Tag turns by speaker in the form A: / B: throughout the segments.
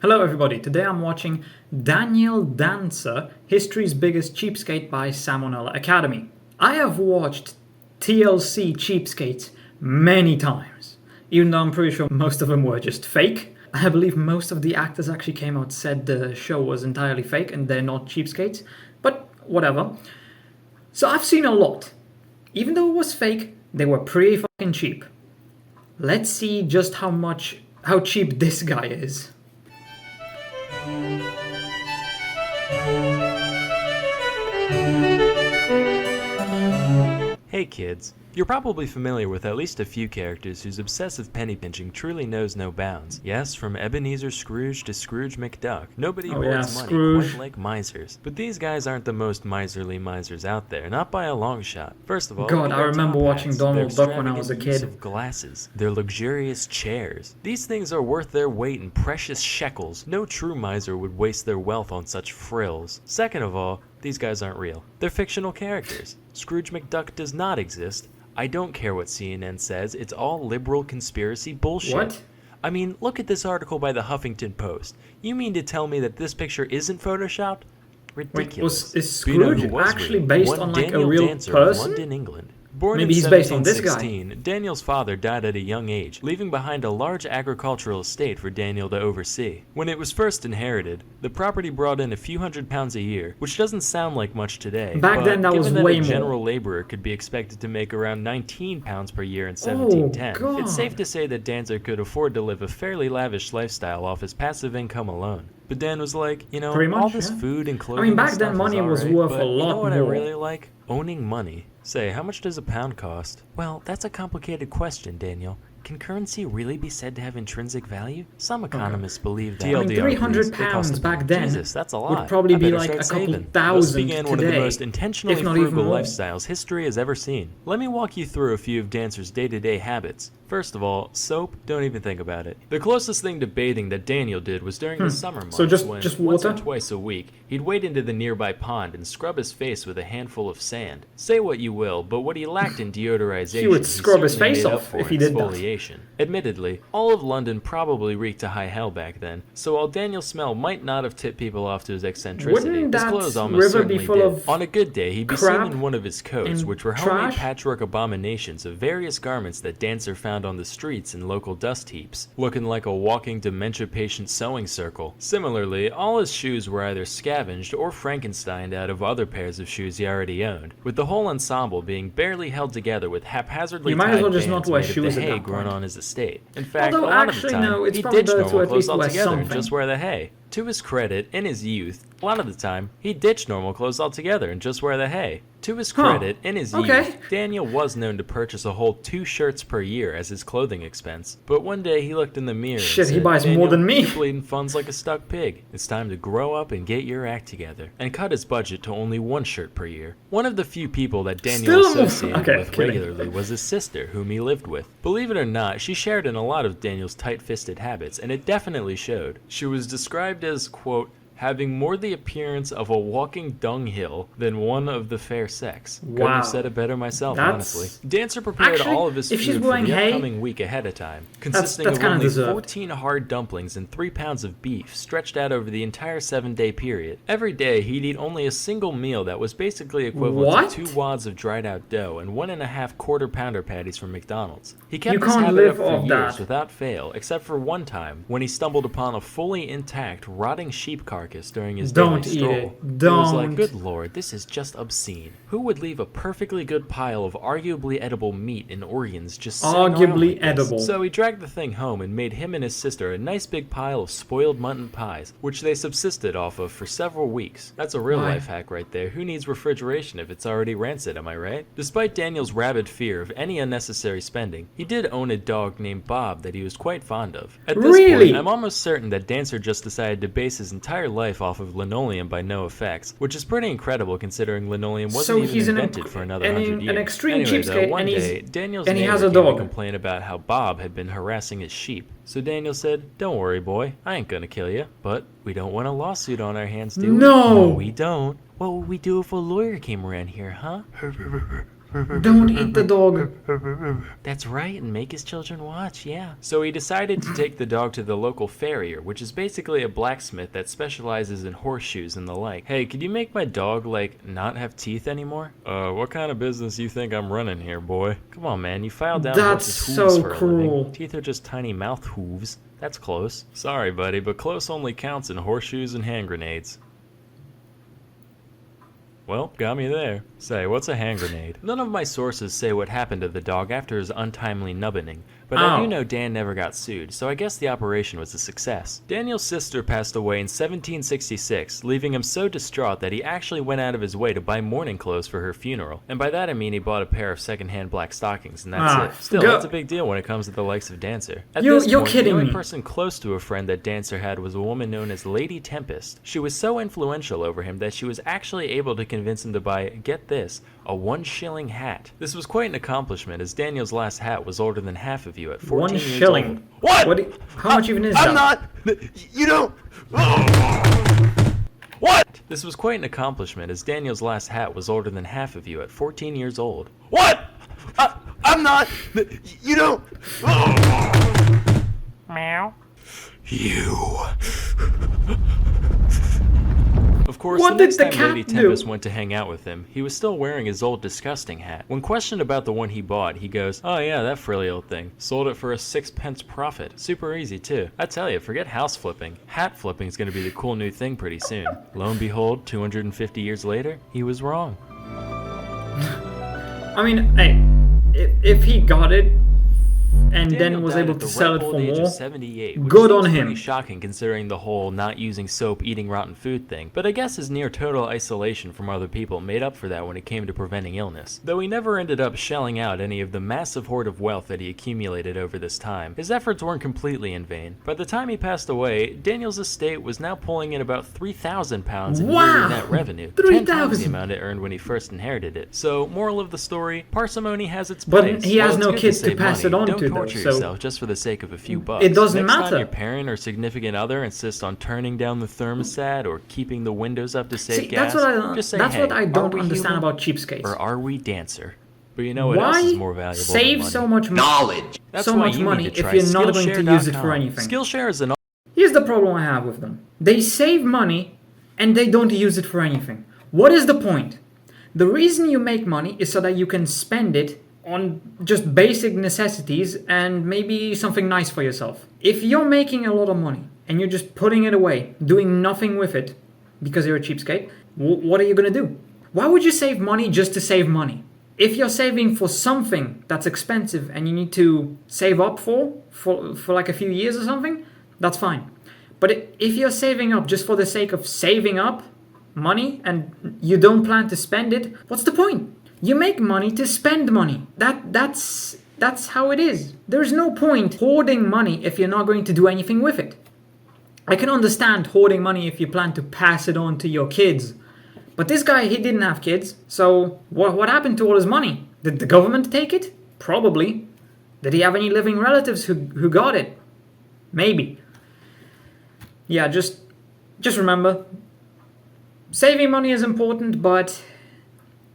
A: Hello everybody, today I'm watching Daniel Dancer, History's Biggest Cheapskate by Salmonella Academy. I have watched TLC Cheapskates many times, even though I'm pretty sure most of them were just fake. I believe most of the actors actually came out and said the show was entirely fake and they're not cheapskates, but whatever. So I've seen a lot. Even though it was fake, they were pretty fucking cheap. Let's see just how cheap this guy is.
B: Hey kids, you're probably familiar with at least a few characters whose obsessive penny pinching truly knows no bounds. Yes, from Ebenezer Scrooge to Scrooge McDuck, nobody hoards money
A: Scrooge.
B: quite like misers. But these guys aren't the most miserly misers out there, not by a long shot. First of all,
A: God,
B: look at
A: I
B: their
A: remember
B: top
A: watching
B: hats,
A: Donald
B: their
A: Duck when I was a
B: extravagant use
A: kid.
B: of glasses, their luxurious chairs. These things are worth their weight in precious shekels. No true miser would waste their wealth on such frills. Second of all, these guys aren't real. They're fictional characters. Scrooge McDuck does not exist. I don't care what CNN says, it's all liberal conspiracy bullshit.
A: What?
B: I mean, look at this article by the Huffington Post. You mean to tell me that this picture isn't photoshopped? Ridiculous.
A: Wait, is Scrooge actually based on like a real person?
B: London, England. Born
A: Maybe
B: in
A: he's based on this guy.
B: 1716, Daniel's father died at a young age, leaving behind a large agricultural estate for Daniel to oversee. When it was first inherited, the property brought in a few £100s a year, which doesn't sound like much today.
A: Back then, that was
B: given
A: way
B: a
A: more.
B: general laborer could be expected to make around £19 per year in 1710.
A: God.
B: It's safe to say that Dancer could afford to live a fairly lavish lifestyle off his passive income alone. But Dan was like,
A: Pretty much,
B: all this
A: yeah.
B: food and clothing.
A: I mean, back
B: and
A: then
B: stuff
A: money
B: is
A: was
B: alright,
A: worth
B: but
A: a lot
B: you know what I
A: more.
B: really like? Owning money. Say, how much does a pound cost? Well, that's a complicated question, Daniel. Can currency really be said to have intrinsic value? Some economists believe that.
A: I mean, £300 back then
B: Jesus, that's a lot.
A: would probably
B: I
A: be
B: better
A: like
B: start
A: a couple
B: saving.
A: thousand
B: This began one
A: today,
B: of the most intentionally
A: if not even
B: frugal
A: more.
B: lifestyles history has ever seen. Let me walk you through a few of Dancer's day-to-day habits. First of all, soap, don't even think about it. The closest thing to bathing that Daniel did was during the summer months,
A: So just
B: when
A: water?
B: once or twice a week, he'd wade into the nearby pond and scrub his face with a handful of sand. Say what you will, but what he lacked in deodorization,
A: He would scrub his
B: certainly
A: face
B: made up
A: off
B: for
A: if
B: in
A: he did that.
B: exfoliation. Admittedly, all of London probably reeked to high hell back then, so while Daniel's smell might not have tipped people off to his eccentricity,
A: Wouldn't
B: his
A: that
B: clothes almost
A: river be
B: certainly
A: full
B: did.
A: of
B: On a good day, he'd be seen
A: crap
B: in one of his coats,
A: and
B: which were homemade
A: trash?
B: patchwork abominations of various garments that Dancer found on the streets and local dust heaps, looking like a walking dementia patient sewing circle. Similarly, all his shoes were either scavenged or Frankensteined out of other pairs of shoes he already owned, with the whole ensemble being barely held together with haphazardly
A: You might as
B: tied
A: well just
B: bands
A: not wear
B: made of
A: shoes
B: the
A: at
B: hay
A: that
B: grown
A: point.
B: on his estate. In fact,
A: Although
B: a lot
A: actually,
B: of the time,
A: no, it's
B: he
A: probably
B: ditched
A: better to
B: normal
A: at
B: clothes
A: least wear
B: altogether and
A: something.
B: just wear the hay. To his credit, in his youth, a lot of the time, he ditched normal clothes altogether and just wear the hay. To his credit, in his youth, Daniel was known to purchase a whole 2 shirts per year as his clothing expense. But one day he looked in the mirror
A: Shit,
B: and said,
A: he buys more
B: "Daniel,
A: than me."
B: you're bleeding funds like a stuck pig. It's time to grow up and get your act together." And cut his budget to only 1 shirt per year. One of the few people that Daniel
A: Still-
B: associated
A: okay,
B: with
A: kidding.
B: regularly was his sister, whom he lived with. Believe it or not, she shared in a lot of Daniel's tight-fisted habits, and it definitely showed. She was described as, quote, having more the appearance of a walking dunghill than one of the fair sex. Couldn't
A: Wow.
B: have said it better myself,
A: That's-
B: honestly. Dancer prepared
A: Actually,
B: all of his
A: if she's
B: food for
A: wearing
B: the
A: hay,
B: upcoming week ahead of time, consisting
A: that's
B: of
A: kinda
B: only
A: deserved.
B: 14 hard dumplings and 3 pounds of beef, stretched out over the entire 7-day period. Every day, he'd eat only a single meal that was basically equivalent
A: What?
B: to 2 wads of dried out dough and 1.5 quarter-pounder patties from McDonald's. He kept
A: You
B: this
A: can't
B: habit
A: live
B: up for
A: off
B: years
A: that.
B: without fail, except for one time when he stumbled upon a fully intact, rotting sheep carcass during his
A: Don't
B: daily
A: eat
B: stroll.
A: it.
B: He was like,
A: Don't.
B: "Good lord, this is just obscene. Who would leave a perfectly good pile of arguably edible meat and organs just sitting around
A: Arguably
B: like this?"
A: edible.
B: So he dragged the thing home and made him and his sister a nice big pile of spoiled mutton pies, which they subsisted off of for several weeks. That's a real
A: Why?
B: life hack right there. Who needs refrigeration if it's already rancid, am I right? Despite Daniel's rabid fear of any unnecessary spending, he did own a dog named Bob that he was quite fond of. At this
A: Really?
B: point, I'm almost certain that Dancer just decided to base his entire life off of linoleum by no effects, which is pretty incredible considering linoleum wasn't
A: So
B: even
A: he's
B: invented for another 100 years.
A: an extreme
B: Anyway, though,
A: cheapskate,
B: one
A: and
B: day, Daniel's
A: and he
B: neighbor
A: has a
B: came to
A: dog.
B: complain about how Bob had been harassing his sheep. So Daniel said, "Don't worry, boy, I ain't gonna kill you, but we don't want a lawsuit on our hands, do we?"
A: No.
B: We don't. What would we do if a lawyer came around here, huh?
A: Don't eat the dog.
B: That's right, and make his children watch, yeah. So he decided to take the dog to the local farrier, which is basically a blacksmith that specializes in horseshoes and the like. Hey, could you make my dog, like, not have teeth anymore? What kind of business you think I'm running here, boy? Come on, man, you filed down
A: That's
B: horses'
A: so
B: hooves for a
A: cruel.
B: living. Teeth are just tiny mouth hooves. That's close. Sorry, buddy, but close only counts in horseshoes and hand grenades. Well, got me there. Say, what's a hand grenade? None of my sources say what happened to the dog after his untimely nubbening, but I do know Dan never got sued, so I guess the operation was a success. Daniel's sister passed away in 1766, leaving him so distraught that he actually went out of his way to buy mourning clothes for her funeral. And by that I mean he bought a pair of second-hand black stockings, and that's it. Still, that's a big deal when it comes to the likes of Dancer. At this point, the only person close to a friend that Dancer had was a woman known as Lady Tempest. She was so influential over him that she was actually able to convince him to buy, get this, a 1 shilling hat. This was quite an accomplishment, as Daniel's last hat was older than half of you at 14 years old.
A: What? How much even is that?
B: I'm not! You don't! What? This was quite an accomplishment, as Daniel's last hat was older than half of you at 14 years old. What? I'm not! You don't! Meow. You. Of course, the next time Lady Tempest went to hang out with him, he was still wearing his old disgusting hat. When questioned about the one he bought, he goes, "Oh yeah, that frilly old thing. Sold it for a 6-pence profit. Super easy too. I tell you, forget house flipping. Hat flipping is going to be the cool new thing pretty soon." Lo and behold, 250 years later, he was wrong.
A: I mean, hey, if he got it and then was able to sell it for more,
B: 78,
A: good on him.
B: Pretty shocking considering the whole not using soap, eating rotten food thing. But I guess his near total isolation from other people made up for that when it came to preventing illness. Though he never ended up shelling out any of the massive hoard of wealth that he accumulated over this time, his efforts weren't completely in vain. By the time he passed away, Daniel's estate was now pulling in about £3,000 in yearly net revenue, 10 times the amount it earned when he first inherited it. So, moral of the story, parsimony has its place.
A: But he has no kids to pass it on to.
B: Torture yourself just for the sake of a few bucks.
A: It doesn't
B: Next
A: matter.
B: time your parent or significant other insists on turning down the thermostat or keeping the windows up to save gas, just say,
A: that's
B: hey,
A: what I don't understand
B: human,
A: about cheapskates.
B: Or are we Dancer? But you know what else is more valuable than money?
A: Why save so much
C: knowledge?
B: That's
A: so
B: why
A: much
B: you
A: money
B: need to
A: if
B: try
A: you're not going to use it for anything?
B: Skillshare is an...
A: Here's the problem I have with them. They save money and they don't use it for anything. What is the point? The reason you make money is so that you can spend it on just basic necessities and maybe something nice for yourself. If you're making a lot of money and you're just putting it away, doing nothing with it because you're a cheapskate, what are you going to do? Why would you save money just to save money? If you're saving for something that's expensive and you need to save up for like a few years or something, that's fine. But if you're saving up just for the sake of saving up money and you don't plan to spend it, what's the point? You make money to spend money. That's how it is. There's no point hoarding money if you're not going to do anything with it. I can understand hoarding money if you plan to pass it on to your kids. But this guy, he didn't have kids. So what happened to all his money? Did the government take it? Probably. Did he have any living relatives who got it? Maybe. Yeah, just remember, saving money is important, but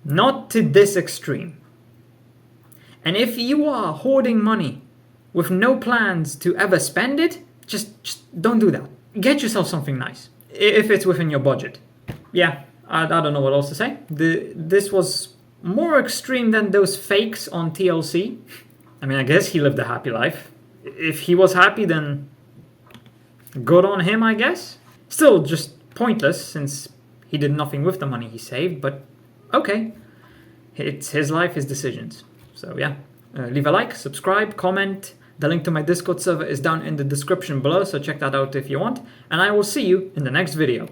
A: not to this extreme. And if you are hoarding money with no plans to ever spend it, just don't do that. Get yourself something nice, if it's within your budget. Yeah, I don't know what else to say. This was more extreme than those fakes on TLC. I mean, I guess he lived a happy life. If he was happy, then good on him, I guess. Still just pointless, since he did nothing with the money he saved, but okay. It's his life, his decisions. So yeah, leave a like, subscribe, comment. The link to my Discord server is down in the description below, so check that out if you want. And I will see you in the next video.